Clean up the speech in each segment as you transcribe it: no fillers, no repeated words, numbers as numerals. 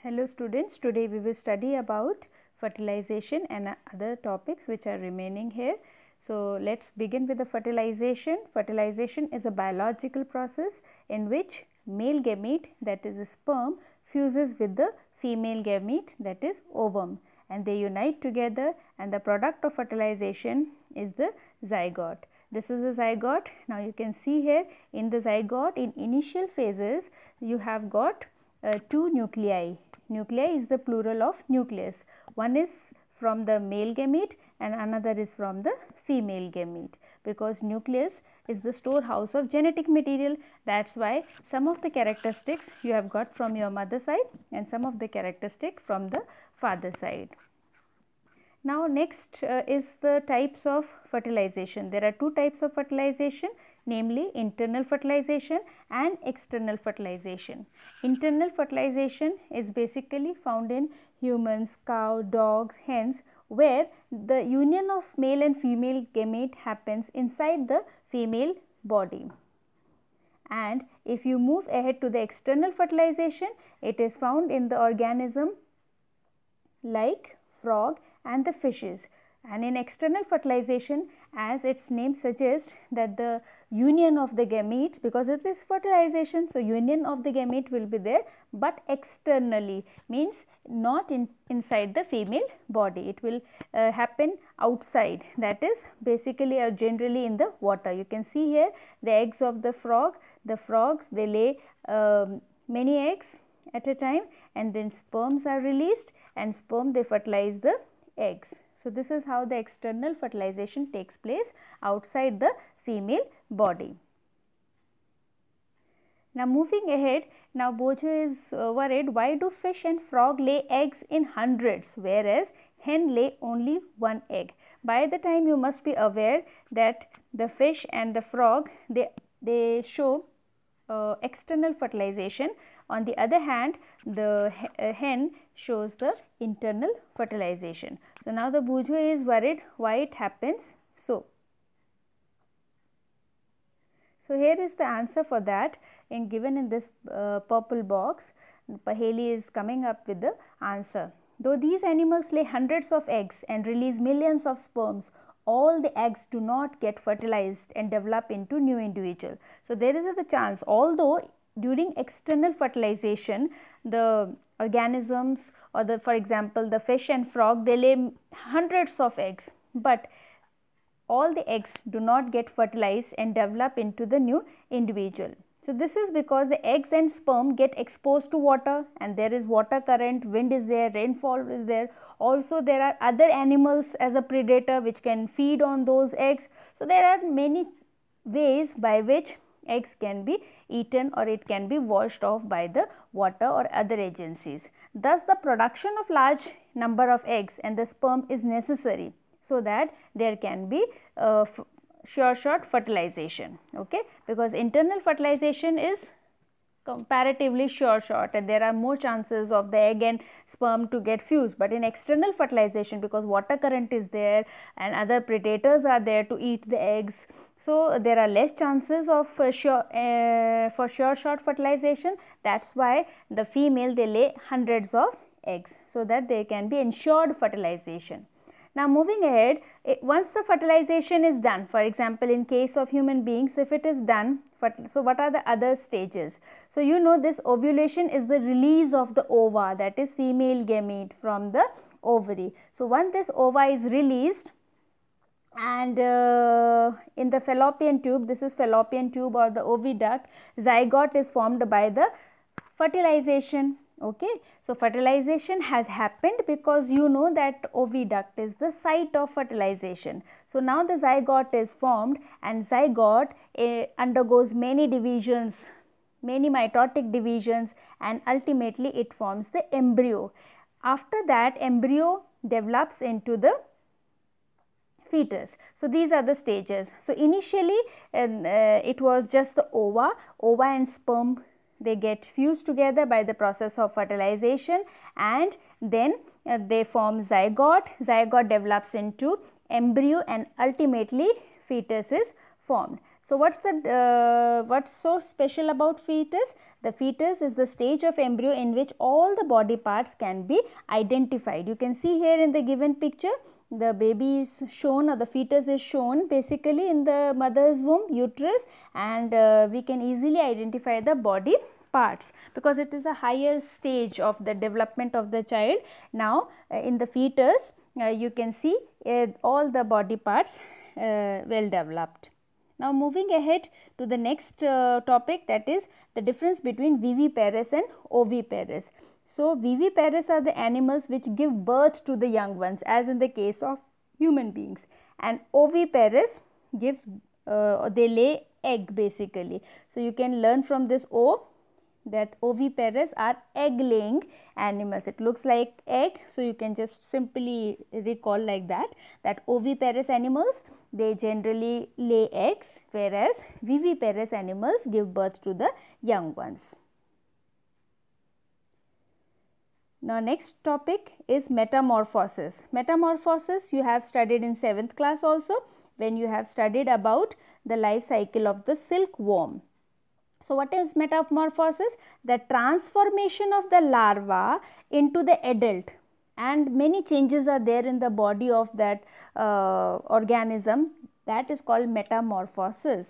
Hello students, today we will study about fertilization and other topics which are remaining here. So, let us begin with the fertilization. Fertilization is a biological process in which male gamete, that is a sperm, fuses with the female gamete, that is ovum, and they unite together, and the product of fertilization is the zygote. This is a zygote. Now, you can see here in the zygote, in initial phases you have got two nuclei. Nuclei is the plural of nucleus. One is from the male gamete and another is from the female gamete, because nucleus is the storehouse of genetic material. That is why some of the characteristics you have got from your mother side and some of the characteristics from the father side. Now, next is the types of fertilization. There are two types of fertilization, namely internal fertilization and external fertilization. Internal fertilization is basically found in humans, cow, dogs, hens, where the union of male and female gamete happens inside the female body. And if you move ahead to the external fertilization, it is found in the organism like frog and the fishes. And in external fertilization, as its name suggests, that the union of the gametes, because it is fertilization, so union of the gamete will be there, but externally, means not inside the female body. It will happen outside, that is basically or generally in the water. You can see here the eggs of the frog. The frogs, they lay many eggs at a time, and then sperms are released, and sperm they fertilize the eggs. So, this is how the external fertilization takes place outside the female body. Now, moving ahead, now Bojo is worried, why do fish and frog lay eggs in hundreds, whereas hen lay only one egg? By the time you must be aware that the fish and the frog, they show external fertilization. On the other hand, the hen shows the internal fertilization. So, now the bourgeois is worried why it happens so. So, here is the answer for that given in this purple box. Paheli is coming up with the answer. Though these animals lay hundreds of eggs and release millions of sperms, all the eggs do not get fertilized and develop into new individual. So, there is a chance, although during external fertilization the organisms or the, for example, the fish and frog, they lay hundreds of eggs, but all the eggs do not get fertilized and develop into the new individual. So, this is because the eggs and sperm get exposed to water, and there is water current, wind is there, rainfall is there. Also, there are other animals as a predator which can feed on those eggs. So, there are many ways by which eggs can be eaten or it can be washed off by the water or other agencies. Thus, the production of large number of eggs and the sperm is necessary, so that there can be sure-shot fertilization, okay? Because internal fertilization is comparatively sure-shot and there are more chances of the egg and sperm to get fused, but in external fertilization, because water current is there and other predators are there to eat the eggs, so there are less chances of for sure-shot fertilization. That is why the female, they lay hundreds of eggs, so that there can be ensured fertilization. Now, moving ahead, once the fertilization is done, for example, in case of human beings, if it is done, so what are the other stages? So, you know, this ovulation is the release of the ova, that is female gamete from the ovary. So, once this ova is released, and in the fallopian tube, this is fallopian tube or the oviduct, zygote is formed by the fertilization. Okay. So, fertilization has happened because you know that oviduct is the site of fertilization. So, now the zygote is formed, and zygote undergoes many divisions, many mitotic divisions, and ultimately it forms the embryo. After that, embryo develops into the fetus. So, these are the stages. So, initially it was just the ova and sperm, they get fused together by the process of fertilization, and then they form zygote. Zygote develops into embryo and ultimately fetus is formed. So what's so special about fetus? The fetus is the stage of embryo in which all the body parts can be identified. You can see here in the given picture, the baby is shown, or the fetus is shown basically in the mother's womb, uterus, and we can easily identify the body parts because it is a higher stage of the development of the child. Now in the fetus you can see all the body parts well developed. Now moving ahead to the next topic, that is the difference between viviparous and oviparous. So viviparous are the animals which give birth to the young ones, as in the case of human beings, and oviparous gives they lay egg basically. So you can learn from this O that oviparous are egg laying animals. It looks like egg, so you can just simply recall like that, that oviparous animals, they generally lay eggs, whereas viviparous animals give birth to the young ones. Now next topic is metamorphosis. Metamorphosis you have studied in 7th class also, when you have studied about the life cycle of the silkworm. So what is metamorphosis? The transformation of the larva into the adult, and many changes are there in the body of that organism, that is called metamorphosis.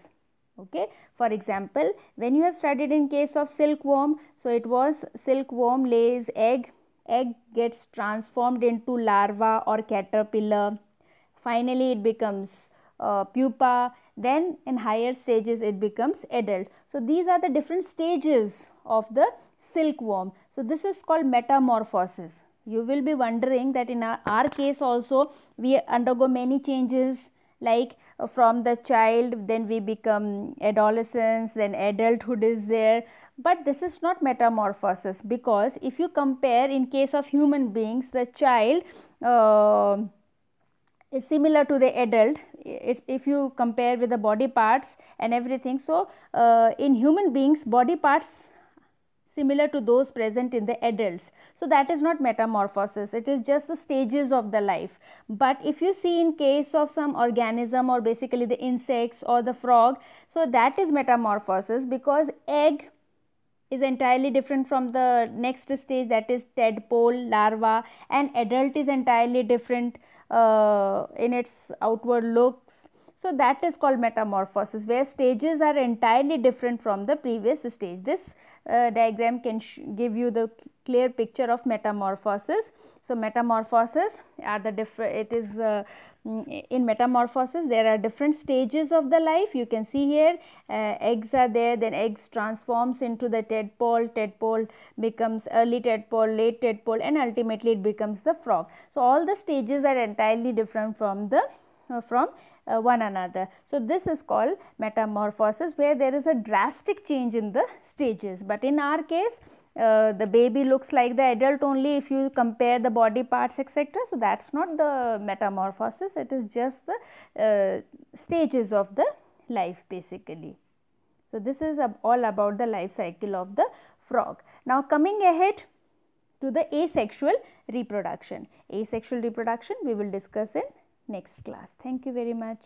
Okay. For example, when you have studied in case of silkworm, so it was silkworm lays egg, egg gets transformed into larva or caterpillar, finally it becomes pupa, then in higher stages it becomes adult. So these are the different stages of the silkworm. So this is called metamorphosis. You will be wondering that in our case also we undergo many changes, like from the child, then we become adolescence, then adulthood is there, but this is not metamorphosis, because if you compare in case of human beings, the child is similar to the adult, if you compare with the body parts and everything. So in human beings, body parts similar to those present in the adults. So that is not metamorphosis, it is just the stages of the life. But if you see in case of some organism, or basically the insects or the frog, so that is metamorphosis, because egg is entirely different from the next stage, that is tadpole, larva, and adult is entirely different in its outward looks. So that is called metamorphosis, where stages are entirely different from the previous stage. This diagram can give you the clear picture of metamorphosis. So metamorphosis are the different, it is in metamorphosis there are different stages of the life. You can see here eggs are there, then eggs transforms into the tadpole, tadpole becomes early tadpole, late tadpole, and ultimately it becomes the frog. So all the stages are entirely different from the one another. So this is called metamorphosis, where there is a drastic change in the stages. But in our case, the baby looks like the adult only if you compare the body parts, etc. So that is not the metamorphosis, it is just the stages of the life basically. So this is all about the life cycle of the frog. Now coming ahead to the asexual reproduction. Asexual reproduction we will discuss in next class. Thank you very much.